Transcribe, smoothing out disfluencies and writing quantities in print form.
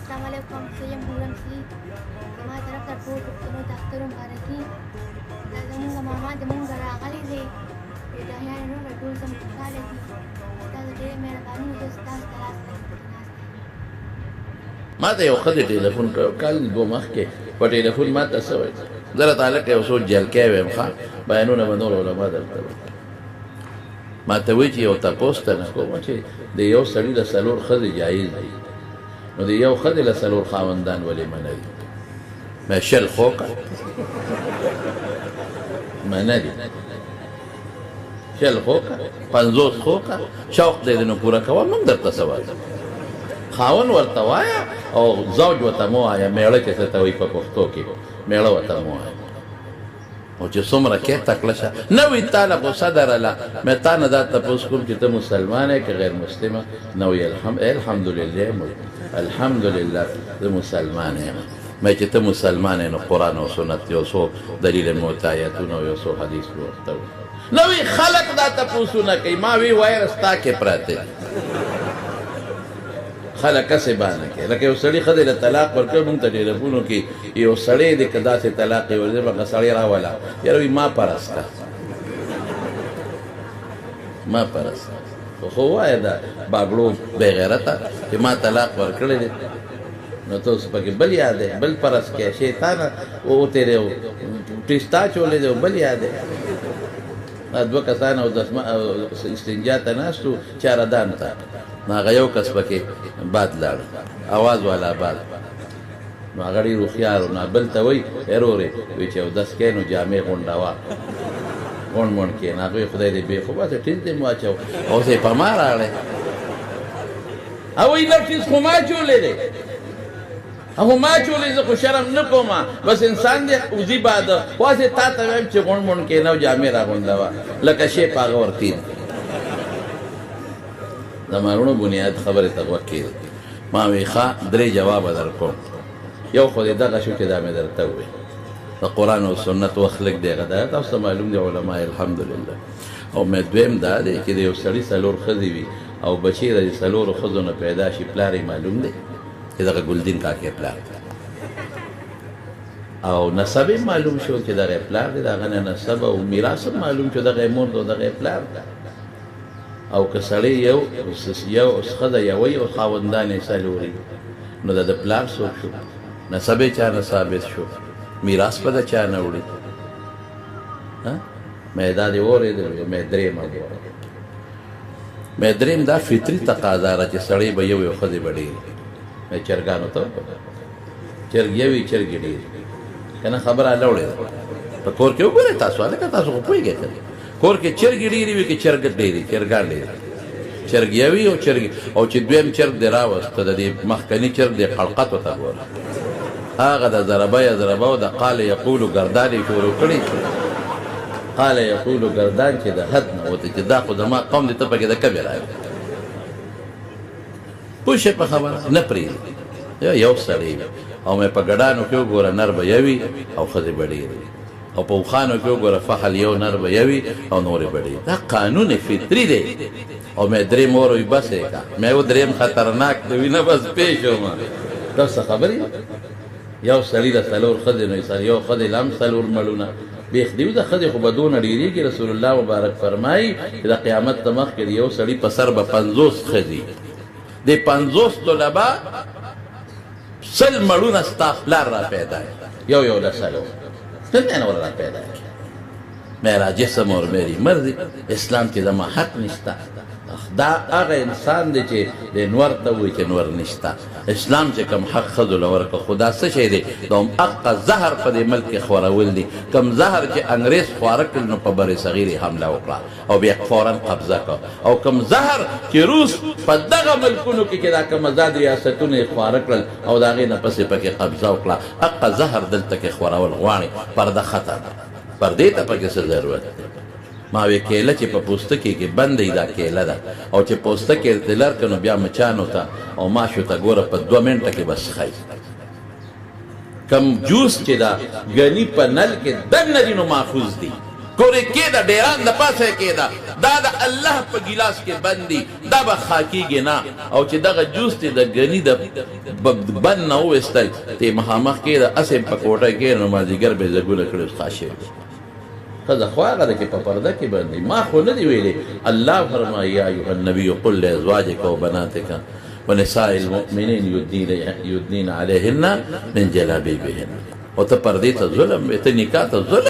السلام علیکم زه یم هورم سي زما طرف ته ټول پښتنو ته اختر مبارکي دا زمونږ ماما زمونږ راغلی دی جاهیان وروڼه ټول زموږ خوشحاله دي ستاسو ډېرې مهرباني زه ستاسو ته لاس ما ته یو ښځې ټېلیفون کړی کال دوه مخکې په ټېلیفون ما ته څه وایي زه راته هلکه یو څو جلکۍ ویم ښه بیانونه به نور علما درته وکړي ما ته وایي چې یو تپوس ته نه کومه چې د یو سړي له څلور ښځې جایز دي نو د یو ښځې له څلور خاوندان ولې منه دي ما شل خوکه منه دي شل خوکه 50 خوکه شوق دی نو پوره کوه موږ درته څه وایو خاون ورته وایه او زوج ورته مه وایه میړه چې څه ته وایي په پښتو کې میړه ورته مه وایه او چې څومره کې تکړه شه نه وي تا له غوسه درله مې تا نه دا تپوس کوم چې ته مسلمان یې که غیر مسلمه نه وي الحمدلله الحمدلله زه مسلمان یم مې چې ته مسلمان یې نو قرآن او سنت یو څو دلیل معتایتونه او یو څو حدیث به ورته وي نه وي خلک دا تپوسونه کوي ما وی وایرس تا کې پراته خلک هسې بانه کوي لکه یو سړي ښځې له طلاق ورکوي مونږ ته ټېلیفونو کې یو سړی دی که داسې طلاق یې ورځي هغه سړی راوله یاره وي ما پرسته ما پرسته خو وایه دا باګړو بېغیرته چې ما طلاق ورکړی دی نو ته اوس پکې بل یادی بل پرس کې شیطانه وتېری ټستا چولی دی بل یادی دوه کسان او استنجا ته ناست وو چاردان ته نو هغه یو کس پکې باد لاړ اواز والا باد نو هغه ډېر هوښیار و نو بل ته وایي ورورې وایي چې اودس کوې نو جامې غونډوه غونډ مونډ کښې نو هغه وایي خدای دې بې خو بس ټیز دې مو اچو اوس یې په ما راغلی او وایي نه ټیز خو ما چولی دی هغه ما چولی زه خو شرم نه کوم بس انسان دی وځي باده خو هسې تا ته وایم چې غونډ مونډ کښېنه او جامې را غونډوه لکه شی په هغه ورتېد زما وروڼو بنیاد خبرې ته غوږ کېږدئ ما وی ښه درې جوابه در کوم یو خو دې دغه شو چې دا مې درته وویل د قرآن او سنت وخت لږ دی هغه دا تاسو ته معلوم دی علما الحمدلله او مې دویم دا دی چې د یو سړي څلور ښځې وي او بچی د څلورو ښځو نه پیدا شي پلار یې معلوم دی چې دغه ګلدین کاکې پلار دی او نسب یې معلوم شو چې دغه یې پلار دی د هغه نه نسب او میراث هم معلوم شو دغه یې مور دی او دغه یې پلار دی او که سړی یو ښځه یوی او خاوندان یې څلوري نو د ده پلار څوک شو نسب یې چا نه ثابت شو میراث به د چا نه وړي مې دا دې واورېدل مې درېیمه ووایه مې درېیم دا فطري تقاضا ده چې سړی به یو یو ښځې به ډېري مې چرګانو ته چرګ یوي چرګې ډېري که نه خبره لوړې ده په کور کې وګورئ تاسو هلکه تاسو خو پوهېږئ که کور کې چرګې ډېرې وي که چرګ ډېرې چرګان ډېرې چرګ یوي او چرګ او چې دویم چرګ دې راوسته د دې مخکني چرګ دې قلقتو ته ګوره هغه د ضربه یضربه او د قال یقولو ګردان یې شروع کړي قال یقولو ګردان چې د حد نه وته چې دا خو زما قوم دې ته پکې د کبې راوي پوه شئ په خبره نه پرېږدي یو سړی او مې په ګډانو کې وګوره نر به یوي او ښځې به ډېرې او په اوښانو کې وګوره فحل یو نر به یوي او نورې به ډېرې دا قانون فطري دی او مې درېیم وروي بس یې کا مې و درېیم خطرناک دی وي نه بس پېښ ومه دا څه خبرې یو سړي د څلور ښځې نو یو ښځې له هم څلور مړونه بیخ دي د ښځې خو به دونه ډېرېږي رسول الله مبارک فرمایي چې د قیامت ته مخکې د یو سړي په سر به 50 ښځې د 50 طلبه 100 مړونه ستا پلار را پیدا یو یو له څلور څنګه نه را پیدا میرا جسم اور میری مرضی اسلام کې زما حق نشته دا هغه انسان دی چې د نور ته وایي چې نور نشته اسلام چې کوم حق ښځو له ورکړه خو دا څه شی دی دا هم حقه زهر په دې ملک کې خورول دي کوم زهر چې انګریز خواره کړل نو په بر صغیر یې حمله وکړه او بیا فورا قبضه کړه او کوم زهر چې روس په دغه ملکونو کې چې دا کوم آزاد ریاستونه یې خواره کړل او د هغې نه پسې پکې قبضه وکړه حقه زهر دلته کې خورول غواړي پرده خطر پردې ته پکې څه ضرورت دی ما وی کیله چې په پوستکي کې بندې دا کیله ده او چې پوستکي ته لر کنو بیا مچانو ته او ماشو ته ګوره په 2 منټه کې بس خای کم جوس چې دا غنی په نل کې دنه دي نو محفوظ دي پورې کېده ډیران د پاسه یې کېده دا د الله په ګیلاس کې بندي دا به خاکېږي نه او چې دغه جوس دی د ګني د بند نه وویستل ته یې مخامخ کېده هسې په کوټه کې نو مازدیګر به یې زګونه کړي اوس خاص شوي ښځه خو هغه ده چې په پرده کې بندي ما خو نه دي ویلې الله فرمایي یا ایها النبي قل لازواجک وبناتک ونساء المؤمنین یدنین علیهن من جلابیبهن او ته پردې ته ظلم ته نکاح ته ظلم